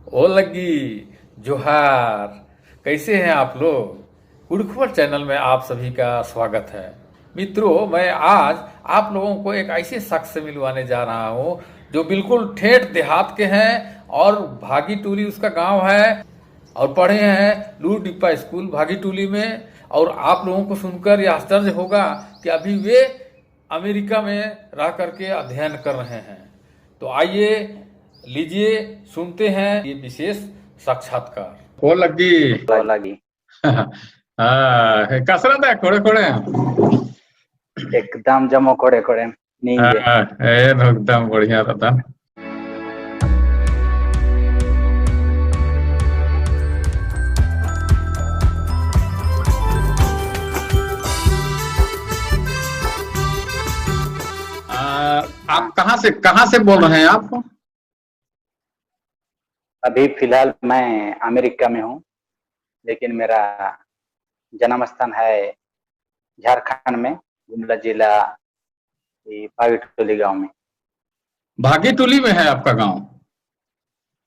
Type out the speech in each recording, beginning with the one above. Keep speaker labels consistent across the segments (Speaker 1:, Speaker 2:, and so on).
Speaker 1: ओ लग्गी, जोहार। कैसे हैं आप लोग? कुड़खबर चैनल में आप सभी का स्वागत है। मित्रों, मैं आज आप लोगों को एक ऐसे शख्स से मिलवाने जा रहा हूँ जो बिल्कुल ठेठ देहात के हैं और भागी टूली उसका गांव है और पढ़े हैं लूर डिप्पा स्कूल भागी टूली में। और आप लोगों को सुनकर यह आश्चर्य होगा कि अभी वे अमेरिका में रह करके अध्ययन कर रहे हैं। तो आइए, लीजिए, सुनते हैं ये विशेष साक्षात्कार। वो लगी।
Speaker 2: लगी
Speaker 1: कसरत है खोड़े खोड़े।
Speaker 2: एकदम जमो कोड़े कोड़े नींगे
Speaker 1: एकदम बढ़िया रहता। आप कहाँ से बोल रहे हैं आप?
Speaker 2: अभी फिलहाल मैं अमेरिका में हूँ, लेकिन मेरा जन्म स्थान है झारखंड में, गुमला जिला भागीटोली गांव में।
Speaker 1: भागी टोली में है आपका गांव?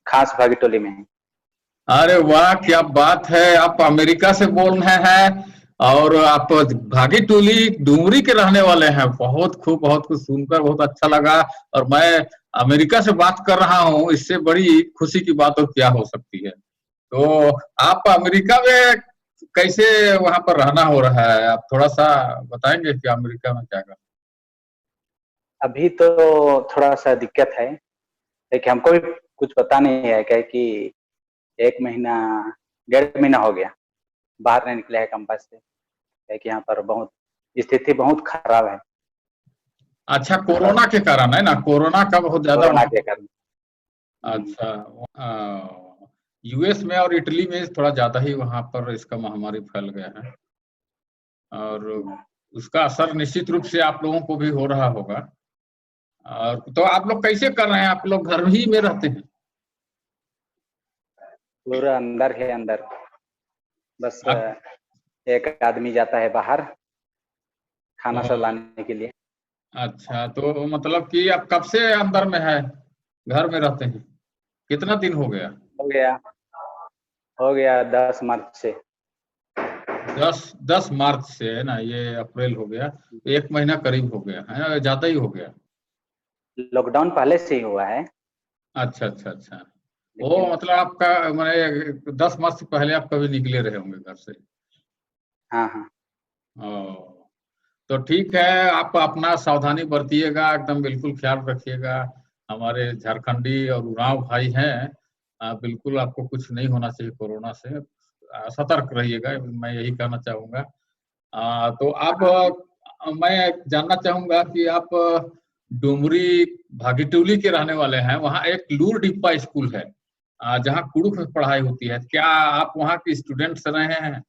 Speaker 2: खास भागीटोली में है।
Speaker 1: अरे वाह, क्या बात है! आप अमेरिका से बोल रहे हैं और आप भागी टोली डुमरी के रहने वाले हैं। बहुत खूब, बहुत कुछ सुनकर बहुत अच्छा लगा। और मैं अमेरिका से बात कर रहा हूँ, इससे बड़ी खुशी की बात और क्या हो सकती है। तो आप अमेरिका में कैसे वहां पर रहना हो रहा है? आप थोड़ा सा बताएंगे कि अमेरिका में क्या कर।
Speaker 2: अभी तो थोड़ा सा दिक्कत है, लेकिन हमको भी कुछ पता नहीं है, क्या कि 1 महीना 1.5 महीना हो गया बाहर नहीं निकले है कैंपस से, क्या कि यहाँ पर बहुत स्थिति बहुत खराब है
Speaker 1: अच्छा, कोरोना के कारण है ना? कोरोना का बहुत ज्यादा
Speaker 2: कोरोना
Speaker 1: वहां।
Speaker 2: के कारण।
Speaker 1: अच्छा। यूएस में और इटली में थोड़ा ज्यादा ही वहां पर इसका महामारी फैल गया है और उसका असर निश्चित रूप से आप लोगों को भी हो रहा होगा। और तो आप लोग कैसे कर रहे हैं? आप लोग घर ही में रहते हैं?
Speaker 2: पूरा अंदर है अंदर, बस
Speaker 1: आप,
Speaker 2: एक आदमी जाता है बाहर खाना सब
Speaker 1: ओ,
Speaker 2: लाने के लिए।
Speaker 1: अच्छा, तो मतलब कि आप कब से अंदर में है, घर में रहते हैं? कितना दिन हो गया?
Speaker 2: हो गया हो गया 10 मार्च से।
Speaker 1: 10 मार्च से है ना? ये अप्रैल हो गया, तो 1 महीना करीब हो गया है ना, ज्यादा ही हो गया।
Speaker 2: लॉकडाउन पहले से ही हुआ है,
Speaker 1: अच्छा अच्छा अच्छा। वो
Speaker 2: लेकिन
Speaker 1: मतलब आपका मैंने 10 मार्च से पहले आप कभी निकले रहे होंगे घर से?
Speaker 2: हाँ हाँ
Speaker 1: ओ, तो ठीक है। आप अपना सावधानी बरतिएगा, एकदम बिल्कुल ख्याल रखिएगा। हमारे झारखंडी और उरांव भाई हैं। बिल्कुल आपको कुछ नहीं होना चाहिए कोरोना से। सतर्क रहिएगा, मैं यही कहना चाहूंगा। तो आप
Speaker 2: हाँ।
Speaker 1: मैं जानना चाहूंगा कि आप डुमरी भागीटोली के रहने वाले हैं। वहाँ एक लूर डिप्पा स्कूल है जहाँ कुड़ुख में पढ़ाई होती है। क्या आप वहाँ के स्टूडेंट्स रहे हैं?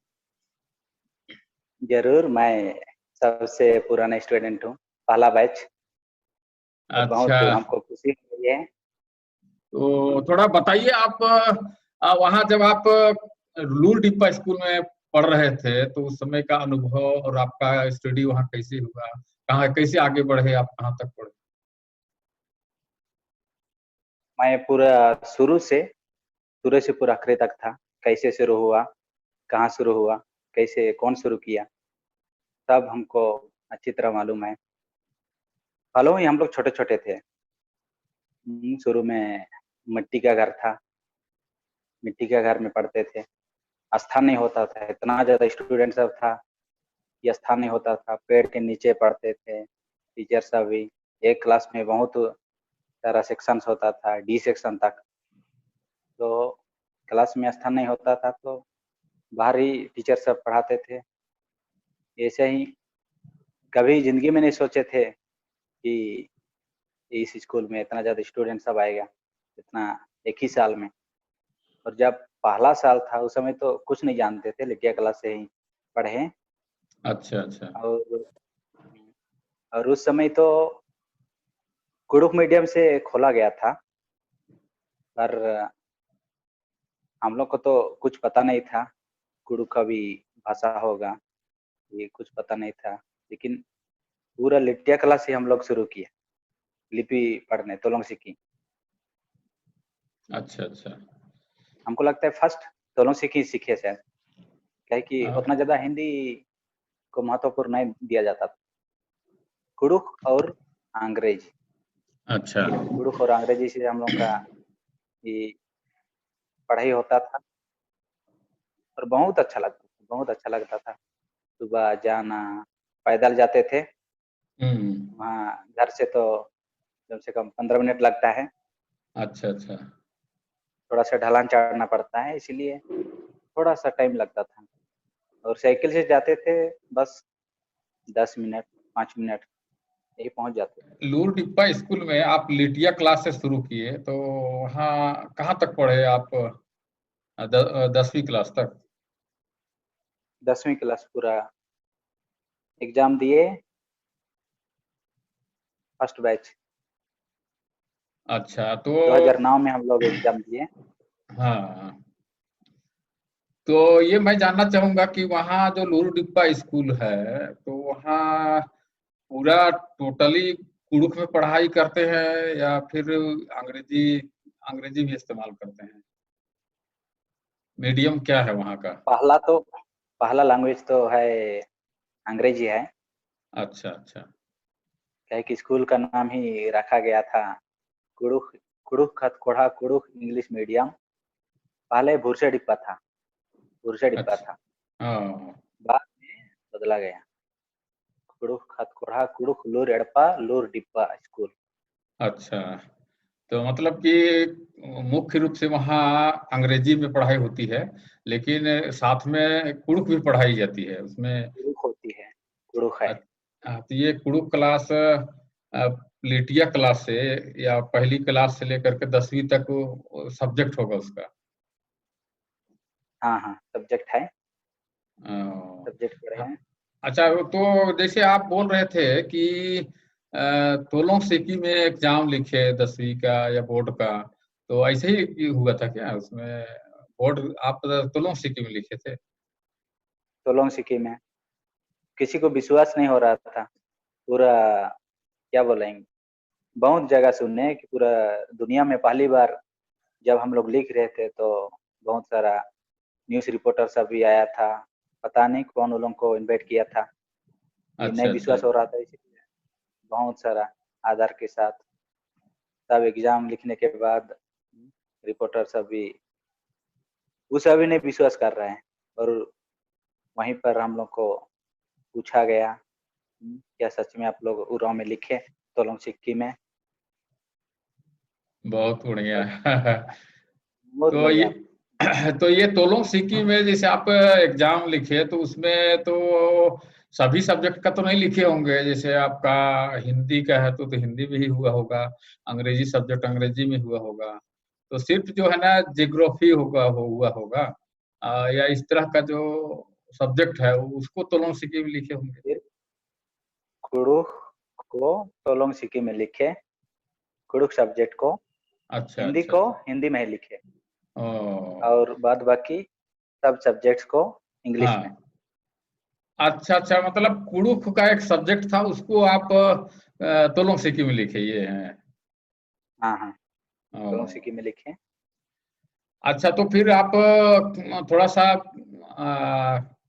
Speaker 2: जरूर, मैं सबसे पुराना स्टूडेंट हूँ, पहला बैच। तो
Speaker 1: अच्छा,
Speaker 2: बहुत हमको खुशी हो रही है।
Speaker 1: तो थोड़ा बताइए आप वहाँ जब आप लूर डिप्पा स्कूल में पढ़ रहे थे तो उस समय का अनुभव और आपका स्टडी वहाँ कैसे हुआ, कहाँ कैसे आगे बढ़े, आप कहाँ तक पढ़े?
Speaker 2: मैं पूरा शुरू से पूरा आखिरी तक था। कैसे शुरू हुआ, कहाँ शुरू हुआ, कैसे कौन शुरू किया, सब हमको अच्छी तरह मालूम है। मालूम ही हम लोग छोटे छोटे थे। शुरू में मिट्टी का घर था, मिट्टी के घर में पढ़ते थे। स्थान नहीं होता था, इतना ज्यादा स्टूडेंट सब था, ये स्थान नहीं होता था। पेड़ के नीचे पढ़ते थे टीचर सब भी। एक क्लास में बहुत सारा सेक्शंस होता था, डी सेक्शन तक। तो क्लास में स्थान नहीं होता था, तो बाहर ही टीचर सब पढ़ाते थे। ऐसे ही कभी जिंदगी में नहीं सोचे थे कि इस स्कूल में इतना ज्यादा स्टूडेंट सब आएगा, इतना एक ही साल में। और जब पहला साल था उस समय तो कुछ नहीं जानते थे, लिटिया क्लास से ही पढ़े हैं।
Speaker 1: अच्छा अच्छा।
Speaker 2: और उस समय तो कुड़ुख मीडियम से खोला गया था, पर हम लोग को तो कुछ पता नहीं था कुड़ुख का भी भाषा होगा, ये कुछ पता नहीं था। लेकिन पूरा लिट्टिया कला से हम लोग शुरू किया, लिपि पढ़ने तोलोंग सीखी।
Speaker 1: अच्छा अच्छा।
Speaker 2: हमको लगता है फर्स्ट तोलों से ही सीखे शायद, क्या है कि
Speaker 1: हाँ,
Speaker 2: उतना ज्यादा हिंदी को महत्वपूर्ण नहीं दिया जाता था। कुड़ुख और अंग्रेजी,
Speaker 1: अच्छा।
Speaker 2: कुड़ुख और अंग्रेजी से हम लोग का ये पढ़ाई होता था और बहुत अच्छा लगता था, बहुत अच्छा लगता था। सुबह जाना, पैदल जाते थे
Speaker 1: हम्म।
Speaker 2: वहाँ, घर से तो कम से कम 15 मिनट लगता है,
Speaker 1: अच्छा अच्छा।
Speaker 2: थोड़ा सा ढलान चढ़ना पड़ता है, इसलिए थोड़ा सा टाइम लगता था। और साइकिल से जाते थे बस 10 मिनट, 5 मिनट यही पहुंच जाते थे।
Speaker 1: लूर डिब्बा स्कूल में आप लिटिया क्लास से शुरू किए, तो वहाँ कहाँ तक पढ़े आप? 10वीं क्लास तक?
Speaker 2: 10वीं क्लास पूरा एग्जाम दिए, फर्स्ट बैच
Speaker 1: अच्छा तो
Speaker 2: 2009 में हम लोग एग्जाम दिए।
Speaker 1: हाँ, तो ये मैं जानना चाहूंगा कि वहाँ जो लूर डिब्बा स्कूल है, तो वहाँ पूरा टोटली कुड़ुख में पढ़ाई करते हैं या फिर अंग्रेजी अंग्रेजी भी इस्तेमाल करते हैं? मीडियम क्या है वहाँ का?
Speaker 2: पहला लैंग्वेज तो है अंग्रेजी है,
Speaker 1: अच्छा अच्छा।
Speaker 2: क्या है कि स्कूल का नाम ही रखा गया था कुड़ुख, कुड़ुख खतकोड़ा कुड़ुख इंग्लिश मीडियम। पहले भुरसे डिब्बा था, भुरसे डिब्बा
Speaker 1: अच्छा।
Speaker 2: था,
Speaker 1: हाँ।
Speaker 2: बाद में बदला गया कुड़ुख खतकोड़ा कुड़ुख लूर एड़पा लूर डिब्बा स्कूल।
Speaker 1: अच्छा, तो मतलब कि मुख्य रूप से वहाँ अंग्रेजी में पढ़ाई होती है, लेकिन साथ में कुड़ुक भी पढ़ाई जाती है उसमें।
Speaker 2: कुड़ुख होती है, कुड़ुख है।
Speaker 1: तो ये कुड़ुक क्लास लिटिया क्लास से या पहली क्लास से लेकर के 10वीं तक सब्जेक्ट होगा उसका?
Speaker 2: हाँ हाँ, सब्जेक्ट है,
Speaker 1: अ,
Speaker 2: सब्जेक्ट पढ़े हैं।
Speaker 1: अच्छा, तो जैसे आप बोल रहे थे कि तोलों सेकी में एग्जाम लिखे 10वीं का या बोर्ड का, तो ऐसे ही हुआ था क्या उसमें? बोर्ड आप तोलों सेकी में लिखे थे?
Speaker 2: सोलोंग सिक्की में किसी को विश्वास नहीं हो रहा था, पूरा क्या बोलेंगे, बहुत जगह सुने कि पूरा दुनिया में पहली बार जब हम लोग लिख रहे थे तो बहुत सारा न्यूज़ रिपोर्टर सब भी आया था, पता नहीं कौन उन लोगों को इनवाइट किया था, ये नहीं
Speaker 1: अच्छा अच्छा।
Speaker 2: विश्वास हो रहा था, इसलिए बहुत सारा आधार के साथ सब एग्जाम लिखने के बाद रिपोर्टर सब भी उस अभी नहीं विश्वास कर रहे हैं। और वहीं पर हम लोग को पूछा गया, क्या सच में आप लोग उराव में लिखे तोलोंग सिक्की में?
Speaker 1: बहुत बढ़िया।
Speaker 2: और बहुत
Speaker 1: तो ये
Speaker 2: बढ़िया।
Speaker 1: तो ये तोलोंग सिक्की में जैसे आप एग्जाम लिखे, तो उसमें तो सभी सब्जेक्ट का तो नहीं लिखे होंगे, जैसे आपका हिंदी का है तो हिंदी में ही हुआ होगा, अंग्रेजी सब्जेक्ट अंग्रेजी में हुआ होगा, तो सिर्फ जो है ना जियोग्राफी हुआ होगा, या इस तरह का जो सब्जेक्ट है उसको तोलोंग सिक्की में लिखे होंगे?
Speaker 2: फिर कुड़ुख को तोलोंग सिक्की में लिखे, कुड़ुख सब्जेक्ट को,
Speaker 1: अच्छा
Speaker 2: हिंदी
Speaker 1: अच्छा
Speaker 2: को
Speaker 1: अच्छा।
Speaker 2: हिंदी में ही लिखे,
Speaker 1: ओ।
Speaker 2: और बाद बाकी सब सब्जेक्ट्स को इंग्लिश में।
Speaker 1: हाँ। अच्छा अच्छा, मतलब कुड़ुख का एक सब्जेक्ट था, उसको आप तोलों सिक्की में लिखे ये हैं?
Speaker 2: हाँ हाँ,
Speaker 1: ओ।
Speaker 2: तोलोंग सिक्की में लिखे।
Speaker 1: अच्छा, तो फिर आप थोड़ा सा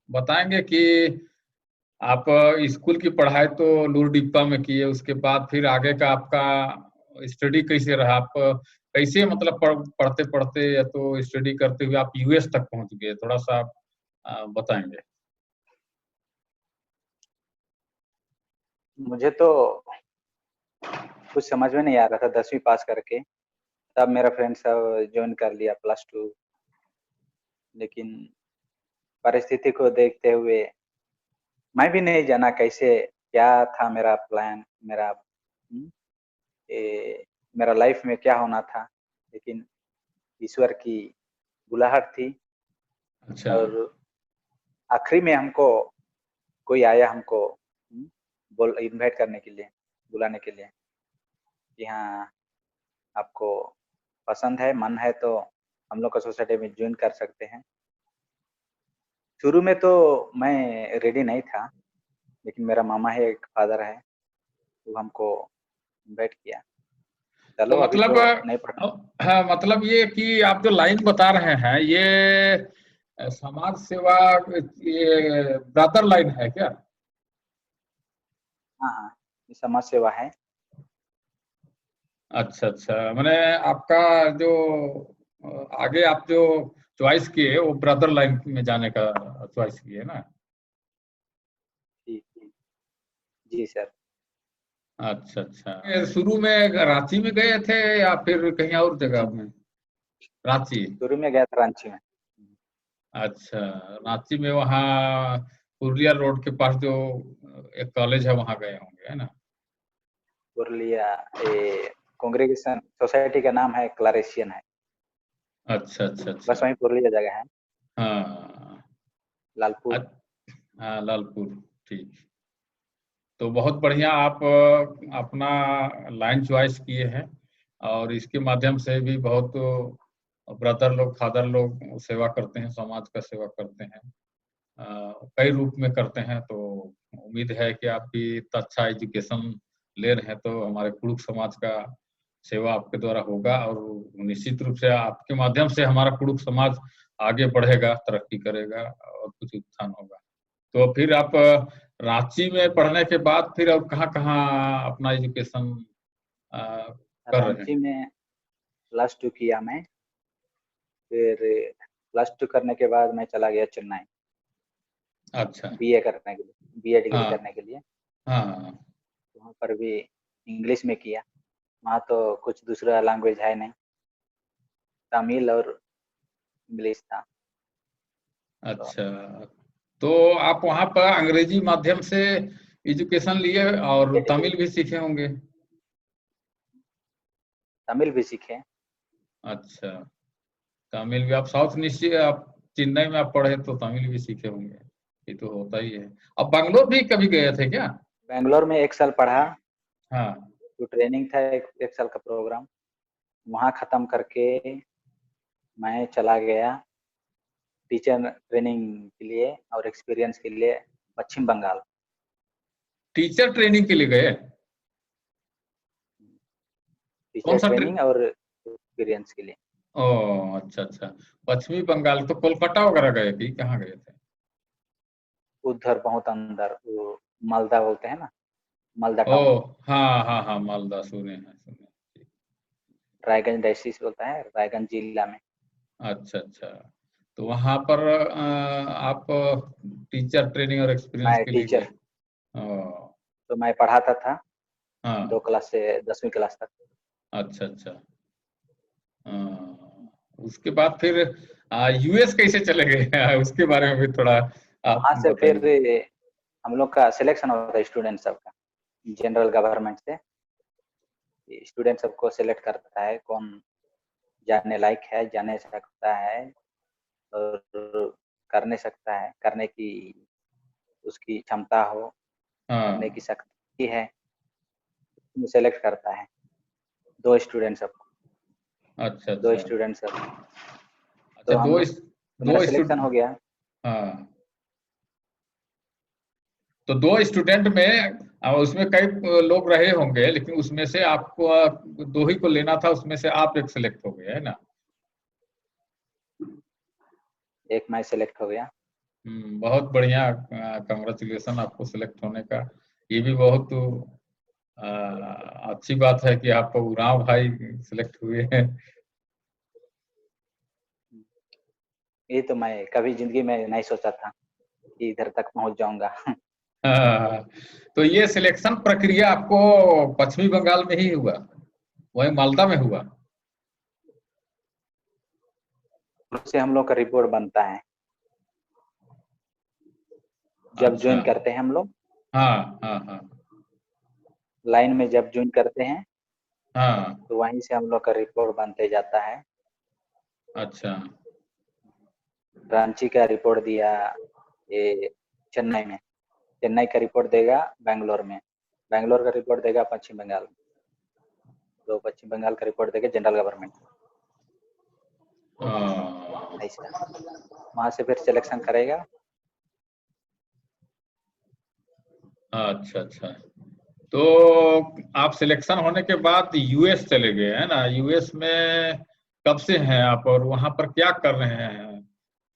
Speaker 1: बताएंगे कि आप स्कूल की पढ़ाई तो लूरडिप्पा में किए, उसके बाद फिर आगे का आपका स्टडी कैसे रहा? आप कैसे मतलब पढ़ते पढ़ते या तो स्टडी करते हुए आप यूएस तक पहुंच गए, थोड़ा सा आप बताएंगे?
Speaker 2: मुझे तो कुछ समझ में नहीं आ रहा था 10वीं पास करके, तब मेरा फ्रेंड सब ज्वाइन कर लिया +2, लेकिन परिस्थिति को देखते हुए मैं भी नहीं जाना कैसे, क्या था मेरा प्लान, मेरा ए, मेरा लाइफ में क्या होना था, लेकिन ईश्वर की बुलाहट थी।
Speaker 1: अच्छा
Speaker 2: और आखिरी में हमको कोई आया हमको बोल इनवाइट करने के लिए, बुलाने के लिए कि हाँ आपको पसंद है, मन है तो हम लोग का सोसाइटी में ज्वाइन कर सकते हैं। शुरू में तो मैं रेडी नहीं था, लेकिन मेरा मामा है, एक फादर है, वो हमको इनवाइट किया। चलो
Speaker 1: तो
Speaker 2: अभी
Speaker 1: मतलब
Speaker 2: तो नहीं पढ़ना।
Speaker 1: हाँ, मतलब ये कि आप जो लाइन बता रहे हैं ये समाज सेवा, ये ब्रदर लाइन है क्या?
Speaker 2: हाँ हाँ, ये समाज सेवा है।
Speaker 1: अच्छा अच्छा, मैंने आपका जो आगे आप जो चॉइस किए वो ब्रदर लाइन में जाने का चॉइस किए ना?
Speaker 2: जी जी जी सर।
Speaker 1: अच्छा अच्छा, ये शुरू में रांची में गए थे या फिर कहीं और जगह में? रांची।
Speaker 2: शुरू में गया था रांची में।
Speaker 1: अच्छा, रांची में वहाँ पुरुलिया रोड के पास जो एक कॉलेज है वहाँ गए होंगे, है ना?
Speaker 2: पुरुलिया, ये कांग्रेगेशन सोसाइटी का नाम है क्लारेशियन है।
Speaker 1: अच्छा अच्छा अच्छा।
Speaker 2: बस वहीं पुरुलिया जगह है,
Speaker 1: हाँ।
Speaker 2: लालपुर।
Speaker 1: हाँ, लालपुर। ठीक। तो बहुत बढ़िया, आप अपना लाइन चॉइस किए हैं और इसके माध्यम से भी बहुत ब्रदर लोग, फादर लोग सेवा करते हैं, समाज का सेवा करते हैं, कई रूप में करते हैं। तो उम्मीद है कि आप भी इतना अच्छा एजुकेशन ले रहे हैं तो हमारे कुड़ुक समाज का सेवा आपके द्वारा होगा और निश्चित रूप से आपके माध्यम से हमारा कुड़ुक समाज आगे बढ़ेगा, तरक्की करेगा और कुछ उत्थान होगा। तो फिर आप रांची में पढ़ने के बाद फिर अब कहाँ कहाँ अपना एजुकेशन कर रहे
Speaker 2: रांची
Speaker 1: हैं?
Speaker 2: में प्लस टू किया मैं। फिर प्लस टू करने के बाद मैं चला गया चेन्नई,
Speaker 1: अच्छा।
Speaker 2: बीए करने के लिए, बीए डिग्री
Speaker 1: हाँ
Speaker 2: करने के लिए।
Speaker 1: हाँ।
Speaker 2: वहाँ पर भी इंग्लिश में किया। वहाँ तो कुछ दूसरा लैंग्वेज है नहीं, तमिल और इंग्लिश था। तो
Speaker 1: अच्छा, तो आप वहाँ पर अंग्रेजी माध्यम से एजुकेशन लिए और
Speaker 2: बीए डिग्री,
Speaker 1: तमिल भी सीखे होंगे?
Speaker 2: तमिल भी सीखे।
Speaker 1: अच्छा, तमिल भी आप साउथ नीचे आप चेन्नई में आप पढ़े तो तमिल भी सीखे होंगे, ये तो होता ही है। अब बैंगलोर भी कभी गए थे क्या?
Speaker 2: बेंगलोर में 1 साल पढ़ा।
Speaker 1: हाँ।
Speaker 2: जो ट्रेनिंग था, एक साल का प्रोग्राम, वहाँ खत्म करके मैं चला गया टीचर ट्रेनिंग के लिए और एक्सपीरियंस के लिए पश्चिम बंगाल।
Speaker 1: टीचर ट्रेनिंग के लिए गए? कौन
Speaker 2: टीचर
Speaker 1: सा
Speaker 2: ट्रेनिंग और एक्सपीरियंस के लिए।
Speaker 1: ओ अच्छा अच्छा, पश्चिमी बंगाल तो कोलकाता वगैरह गए कि कहाँ गए थे?
Speaker 2: उधर बहुत अंदर, वो मालदा बोलते हैं ना, मालदा
Speaker 1: ओ
Speaker 2: टाउन।
Speaker 1: हाँ हाँ हाँ, मालदा सुने हैं, सुने हैं।
Speaker 2: रायगंज डिस्ट्रिक्ट बोलता है, रायगंज जिला में।
Speaker 1: अच्छा अच्छा, तो वहाँ पर आप टीचर ट्रेनिंग और एक्सपीरियंस
Speaker 2: मैं
Speaker 1: के लिए
Speaker 2: टीचर,
Speaker 1: गए? ओ,
Speaker 2: तो मैं पढ़ाता था
Speaker 1: हाँ।
Speaker 2: 2 क्लास से 10वीं क्लास तक।
Speaker 1: अच्छा अच्छा। उसके बाद फिर यूएस कैसे चले गए? उसके बारे में भी थोड़ा आप
Speaker 2: वहां से फिर
Speaker 1: बताइए।
Speaker 2: हम लोग का सिलेक्शन होता है स्टूडेंट सबका, जनरल गवर्नमेंट से। स्टूडेंट सबको सिलेक्ट करता है कौन जाने लायक है, जाने सकता है और करने सकता है, करने की उसकी क्षमता हो, करने की
Speaker 1: हाँ।
Speaker 2: शक्ति है, सेलेक्ट करता है 2 स्टूडेंट सबको,
Speaker 1: अच्छा
Speaker 2: दो
Speaker 1: अच्छा।
Speaker 2: स्टूडेंट सब।
Speaker 1: अच्छा,
Speaker 2: तो हम लोग, तो मेरा
Speaker 1: दो
Speaker 2: सिलेक्शन हो
Speaker 1: स्टूडेंट।
Speaker 2: गया।
Speaker 1: हाँ, तो दो स्टूडेंट में उसमें कई लोग रहे होंगे, लेकिन उसमें से आपको दो ही को लेना था, उसमें से आप एक सिलेक्ट हो गए, है ना?
Speaker 2: एक मैं सिलेक्ट हो गया।
Speaker 1: बहुत बढ़िया, कंग्रेचुलेशन आपको सिलेक्ट होने का। ये भी बहुत अ, अच्छी बात है कि आप उरांव भाई सिलेक्ट हुए हैं।
Speaker 2: ये तो मैं कभी जिंदगी में नहीं सोचा था कि इधर तक पहुंच जाऊंगा।
Speaker 1: हाँ, तो ये सिलेक्शन प्रक्रिया आपको पश्चिमी बंगाल में ही हुआ, वही मालदा में हुआ?
Speaker 2: उससे हम लोग का रिपोर्ट बनता है जब
Speaker 1: अच्छा।
Speaker 2: ज्वाइन करते हैं हम लोग।
Speaker 1: हाँ हाँ हाँ।
Speaker 2: लाइन में जब ज्वाइन करते हैं
Speaker 1: हाँ।
Speaker 2: तो वहीं से हम लोग का रिपोर्ट बनते जाता है।
Speaker 1: अच्छा।
Speaker 2: रांची का रिपोर्ट दिया ये चेन्नई में, चेन्नई का रिपोर्ट देगा बैंगलोर में, बैंगलोर का रिपोर्ट देगा पश्चिम बंगाल में, तो पश्चिम बंगाल का रिपोर्ट देगा जनरल गवर्नमेंट।
Speaker 1: अ,
Speaker 2: ऐसा वहां से फिर सिलेक्शन करेगा।
Speaker 1: अच्छा अच्छा। तो आप सिलेक्शन होने के बाद यूएस चले गए है ना? यूएस में कब से हैं आप और वहां पर क्या कर रहे हैं?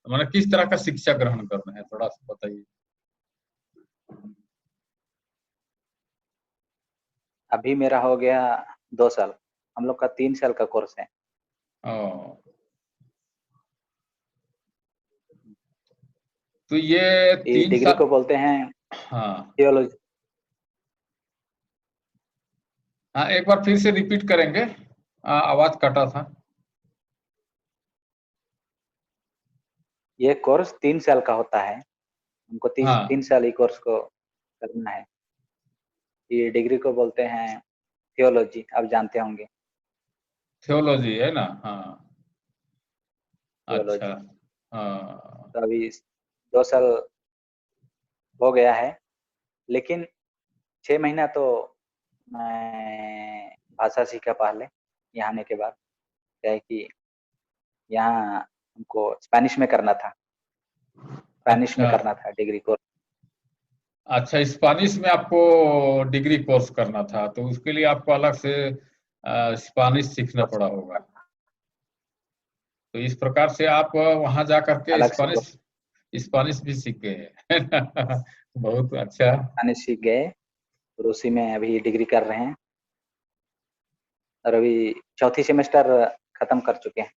Speaker 1: मतलब किस तरह का शिक्षा ग्रहण कर रहे हैं, थोड़ा सा बताइए।
Speaker 2: अभी मेरा हो गया 2 साल। हम लोग का 3 साल का कोर्स है।
Speaker 1: ओ, तो ये
Speaker 2: ये
Speaker 1: तीन
Speaker 2: डिग्री
Speaker 1: साल
Speaker 2: को बोलते हैं
Speaker 1: हाँ
Speaker 2: थियोलॉजी।
Speaker 1: हाँ, एक बार फिर से रिपीट करेंगे, आवाज कटा था।
Speaker 2: ये कोर्स 3 साल का होता है। हमको तीन
Speaker 1: हाँ,
Speaker 2: साल ये कोर्स को करना है। ये डिग्री को बोलते हैं थियोलॉजी, आप जानते होंगे।
Speaker 1: थियोलॉजी है ना? हाँ, अच्छा।
Speaker 2: थियोलॉजी।
Speaker 1: हाँ,
Speaker 2: तो अभी 2 साल हो गया है, लेकिन 6 महीना तो मैं भाषा सीखा पहले यहाँ आने के बाद। क्या है कि यहाँ हमको स्पेनिश में करना था। स्पेनिश में
Speaker 1: अच्छा।
Speaker 2: करना था डिग्री कोर्स।
Speaker 1: अच्छा, स्पानिश में आपको डिग्री कोर्स करना था, तो उसके लिए आपको अलग से स्पानिश सीखना
Speaker 2: कोर्स
Speaker 1: पड़ा होगा। तो इस प्रकार से आप वहां जा करके
Speaker 2: अलग से
Speaker 1: स्पानिश स्पानिश भी सीख गए हैं। बहुत अच्छा।
Speaker 2: स्पेनिश सीख गए और उसी में अभी डिग्री कर रहे हैं। और अभी चौथी सेमेस्टर खत्म कर चुके हैं।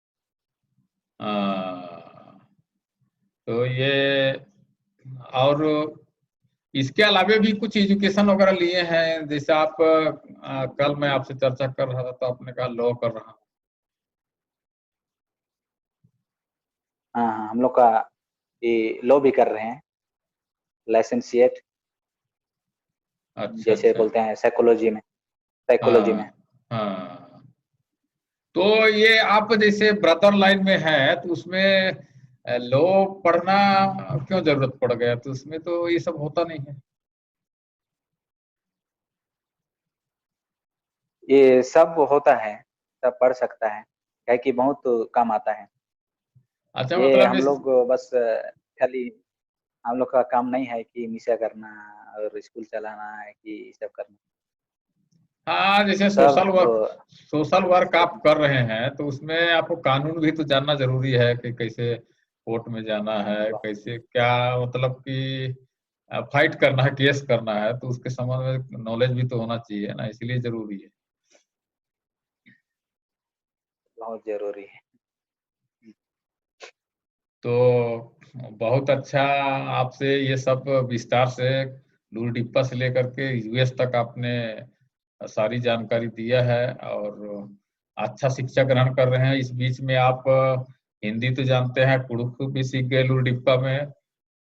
Speaker 1: आ, तो ये और इसके अलावे भी कुछ एजुकेशन वगैरह लिए हैं? जैसे आप कल मैं आपसे चर्चा कर रहा था तो आपने कहा लॉ कर रहा हूँ।
Speaker 2: हाँ हाँ, हम लोग का ये लॉ भी कर रहे हैं, लाइसेंसिएट,
Speaker 1: अच्छा
Speaker 2: जैसे
Speaker 1: अच्छा।
Speaker 2: बोलते हैं साइकोलॉजी में। साइकोलॉजी में
Speaker 1: हाँ हाँ। तो ये आप जैसे ब्रदर लाइन में है तो उसमें लॉ पढ़ना क्यों जरूरत पड़ गया? तो उसमें तो ये सब होता नहीं है।
Speaker 2: ये सब होता है, सब पढ़ सकता है, क्या है कि बहुत काम आता है।
Speaker 1: अच्छा,
Speaker 2: ये
Speaker 1: मतलब
Speaker 2: हम
Speaker 1: इस
Speaker 2: लोग बस खाली हम लोग का काम नहीं है कि मिसा करना और स्कूल चलाना है कि ये सब करना।
Speaker 1: हाँ, जैसे
Speaker 2: सब
Speaker 1: सोशल वर्क आप कर रहे हैं तो उसमें आपको कानून भी तो जानना जरूरी है कि कैसे कोर्ट में जाना है, कैसे क्या मतलब कि फाइट करना है, केस करना है, तो उसके संबंध में नॉलेज भी तो होना चाहिए ना, इसलिए जरूरी है।
Speaker 2: बहुत जरूरी है।
Speaker 1: तो बहुत अच्छा, आपसे ये सब विस्तार से लूल डिप्पा से लेकर के यूएस तक आपने सारी जानकारी दिया है और अच्छा शिक्षा ग्रहण कर रहे हैं। इस बीच में आप हिंदी तो जानते हैं, कुड़ुख भी सीख गए लूल डिप्पा में,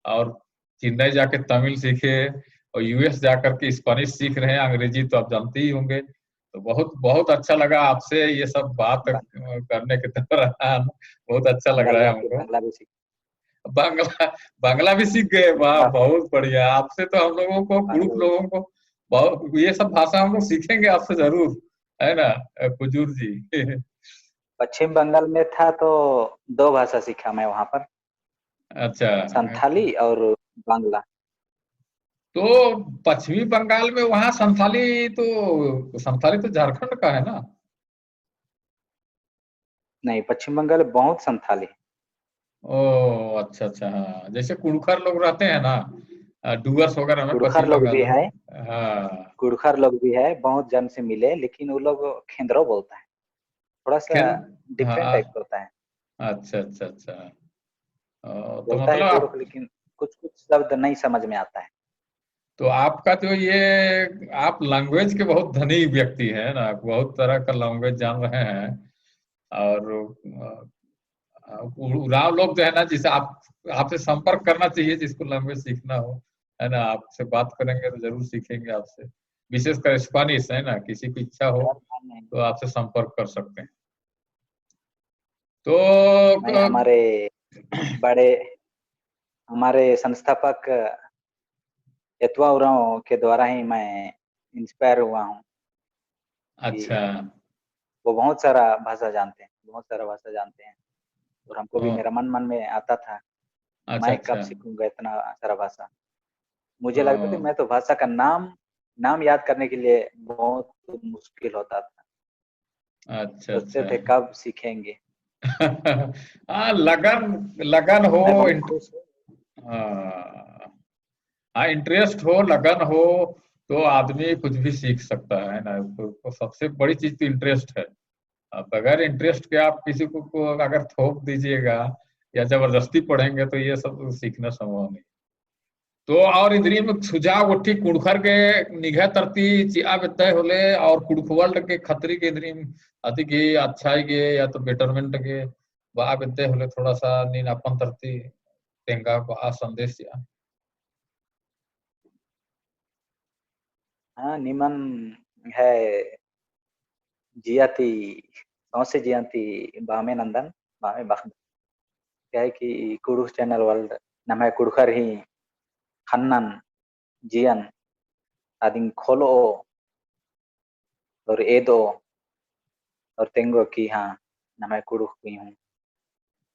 Speaker 1: और चेन्नई जाके तमिल सीखे, और यूएस जाकर के स्पेनिश सीख रहे हैं, अंग्रेजी तो आप जानते ही होंगे। तो बहुत बहुत अच्छा लगा आपसे ये सब बात करने के दौरान, बहुत अच्छा लग रहा है हमको।
Speaker 2: बांग्ला भी सीख।
Speaker 1: बांग्ला बांग्ला भी सीख गए, वाह
Speaker 2: बांग्ला
Speaker 1: बहुत बढ़िया। आपसे तो हम लोगों को, कुड़ुक
Speaker 2: बांग्ला भी।
Speaker 1: लोगों को बहुत ये सब भाषा हम लोग सीखेंगे आपसे जरूर, है ना कुजूर जी?
Speaker 2: पश्चिम बंगाल में था तो 2 भाषा सीखा मैं वहां पर,
Speaker 1: अच्छा।
Speaker 2: संथाली और बांग्ला।
Speaker 1: तो पश्चिमी बंगाल में वहां संथाली तो झारखंड का है ना?
Speaker 2: नहीं, पश्चिम बंगाल में बहुत संथाली है।
Speaker 1: ओ, अच्छा अच्छा। हाँ, जैसे कुड़खर लोग रहते हैं ना, डूअर्स वगैरह में
Speaker 2: कुड़खर
Speaker 1: पश्चिम
Speaker 2: लोग
Speaker 1: बंगाल
Speaker 2: भी है।
Speaker 1: में। हाँ।
Speaker 2: कुड़खर लोग भी है, बहुत जन से मिले, लेकिन वो लोग खेंद्रो बोलता है। थोड़ा सा
Speaker 1: खेल
Speaker 2: डिफरेंट टाइप
Speaker 1: हाँ,
Speaker 2: का होता है।
Speaker 1: अच्छा अच्छा अच्छा। तो
Speaker 2: बोलता है
Speaker 1: मतलब
Speaker 2: कुड़ुक, लेकिन कुछ कुछ शब्द नहीं समझ में आता है।
Speaker 1: तो आपका जो ये आप लैंग्वेज के बहुत धनी व्यक्ति हैं ना, बहुत तरह का लैंग्वेज जान रहे हैं। और उराव लोग जो है ना, जिसे आप आपसे संपर्क करना चाहिए, जिसको लैंग्वेज सीखना हो, है ना, आपसे बात करेंगे तो जरूर सीखेंगे आपसे। विशेषकर स्पेनिश, है ना, किसी की इच्छा हो तो आपसे संपर्क कर सकते हैं। तो
Speaker 2: नहीं, बड़े हमारे संस्थापक यतुआ उरांव के द्वारा ही मैं इंस्पायर हुआ हूँ
Speaker 1: अच्छा।
Speaker 2: कि वो बहुत सारा भाषा जानते हैं, बहुत सारा भाषा जानते हैं। और हमको भी
Speaker 1: ओ,
Speaker 2: मेरा मन मन में आता था,
Speaker 1: अच्छा
Speaker 2: मैं कब
Speaker 1: अच्छा।
Speaker 2: सीखूंगा इतना सारा भाषा। मुझे लगता था
Speaker 1: ओ,
Speaker 2: मैं तो भाषा का नाम नाम याद करने के लिए बहुत मुश्किल होता था।
Speaker 1: अच्छा
Speaker 2: सोचते
Speaker 1: अच्छा।
Speaker 2: थे कब सीखेंगे।
Speaker 1: हाँ, लगन लगन हो
Speaker 2: मैं बहुत
Speaker 1: इंट,
Speaker 2: खुश हूँ।
Speaker 1: हाँ हाँ, इंटरेस्ट हो, लगन हो, तो आदमी कुछ भी सीख सकता है ना। तो सबसे बड़ी चीज तो इंटरेस्ट है। अब बगैर इंटरेस्ट के आप किसी को अगर थोप दीजिएगा या जबरदस्ती पढ़ेंगे तो ये सब सीखना संभव नहीं। तो और इधरी में सुझाव उठी कुड़खर के निघे तरती चिया बेतय होले और कुड़खवल के खतरी के इधरी अति के अच्छाई के या तो बेटरमेंट के बा बेतय होले थोड़ा सा नीन अपन तरती तेंगा बा संदेश या।
Speaker 2: हाँ निमन है। जियाती सौसे जियांती बामे नंदन बामे बख क्या है कि कुड़ुख चैनल वर्ल्ड नम है कुड़खर ही खन्नन जियन आदिंग खोलो और एदो और तेंगो की हाँ नम है कुड़ुख की हूँ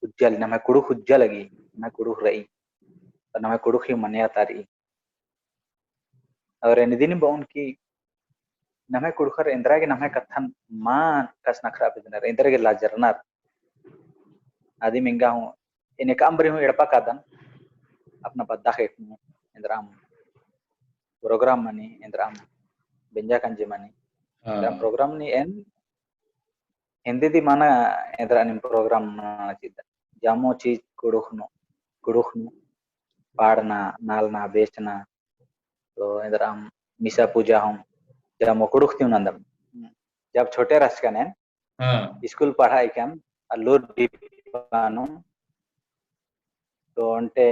Speaker 2: उज्जल नम है कुड़ुख उज्जल लगी नम है कुड़ुख रही और नम है कुड़ुख ही मनिया तारी और इन दिन बोन की नम है कुड़खर इंदिरा के नम है कथन मां कस नखरा बिदनर इंदिरा के लाजरनार आदि मिंगा हूँ इन्हें काम बरी हूँ एड़पा कादन अपना बद्दा खेत में इंदिरा प्रोग्राम मनी इंदिरा बेंजा कंजे मनी इंदिरा
Speaker 1: हाँ
Speaker 2: प्रोग्राम नी एन हिंदी दी माना इंदिरा नी प्रोग्राम चिदा जामो चीज कुड़ुखनु पाड़ना नालना बेचना तो इंदिरा मिसा पूजा हूँ जामो कुड़ुख थी नंदम जब छोटे रस ने
Speaker 1: हाँ
Speaker 2: स्कूल पढ़ाई कम अल्लूर दीपानु तो अंटे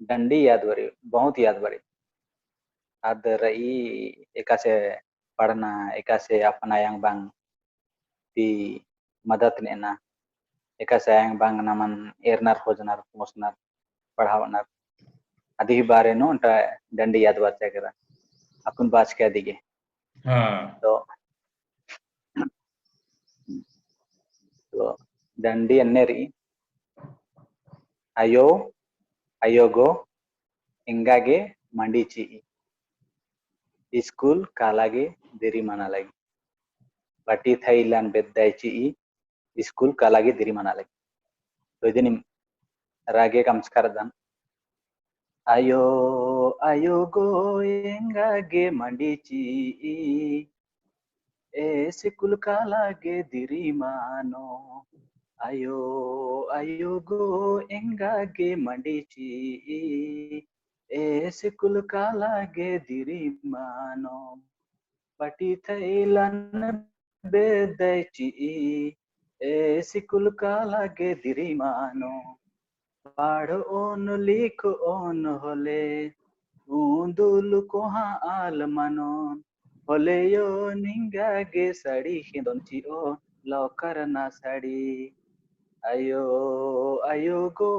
Speaker 2: डंडी याद बरी बहुत याद बरी आद रही एका से पढ़ना एका से अपना yang bang di मदद नेना एका से yang bang naman ernar खोजनार पोसनार पढ़ावनार आदि बारे नो अंटा डंडी याद बच्चा करा अकुन बाच के दिगे
Speaker 1: हाँ
Speaker 2: तो तो डंडी अन्नेरी ayo ayogo इंगागे मंडीची स्कूल कालागे देरी माना लगी बटी थैलान बेद्दायची स्कूल कालागे देरी माना लगी तो इदिन रागे कमस्कार दन ayo ayogo इंगागे मंडीची स्कूल कालागे देरी मानो ayo ayogo इंगागे मंडीची स्कूल कालागे देरी मानो बटी थैलान बेद्दायची स्कूल कालागे देरी मानो पढ़ ओन लिख ओन होले उन्दुल कोहा आल मनोन होले यो निंगागे साड़ी खिंदोंची ओ लौकर ना sari ayo ayogo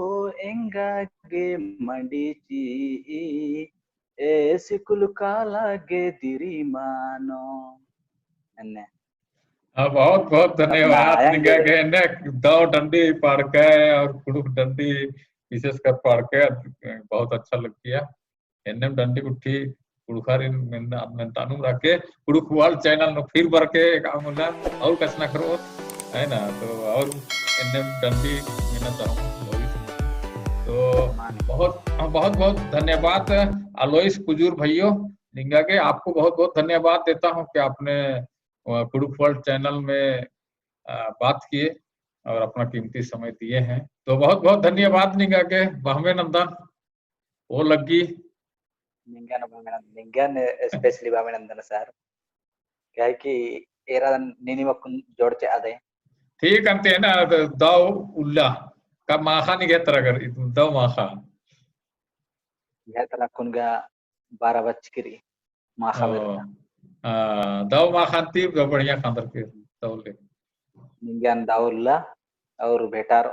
Speaker 2: engage mandici school कालागे दिरी मानो अन्ने
Speaker 1: हाँ, बहुत बहुत
Speaker 2: अपना
Speaker 1: धन्यवाद
Speaker 2: आयांगे
Speaker 1: निका के ने दो डंडी पढ़ के और कुड़ुक डंडी विशेषकर पढ़ के बहुत अच्छा लग किया। एनएम डंडी उठी कुड़ुखारी में तानु रखे कुड़ुक वाल चैनल में फिर भर के काम होला और कसना करो है ना। तो और एनएम डंडी मिलना चाहूँ तो
Speaker 2: माने
Speaker 1: बहुत बहुत बहुत धन्यवाद अलोइस कुजूर भाइयों निंगा के आपको बहुत बहुत धन्यवाद देता हूँ कि आपने कुड़ुक वर्ल्ड चैनल में बात किए और अपना कीमती समय दिए हैं। तो बहुत बहुत धन्यवाद निंगा के बहमे नंदन वो लगी
Speaker 2: निंगन स्पेशली बामेनंदन सर क्या है कि एरा नीनी मकुन जोड़ चे आदे
Speaker 1: ठीक अंते है ना दाव उल्ला का माखा नहीं गया तरह कर दाव माखा
Speaker 2: यह तला कुनगा 12 बज करी माखा बेरता
Speaker 1: दाव माखा तीब बढ़िया खानदर के दाव ले
Speaker 2: निंगन दाउल्ला और बेटार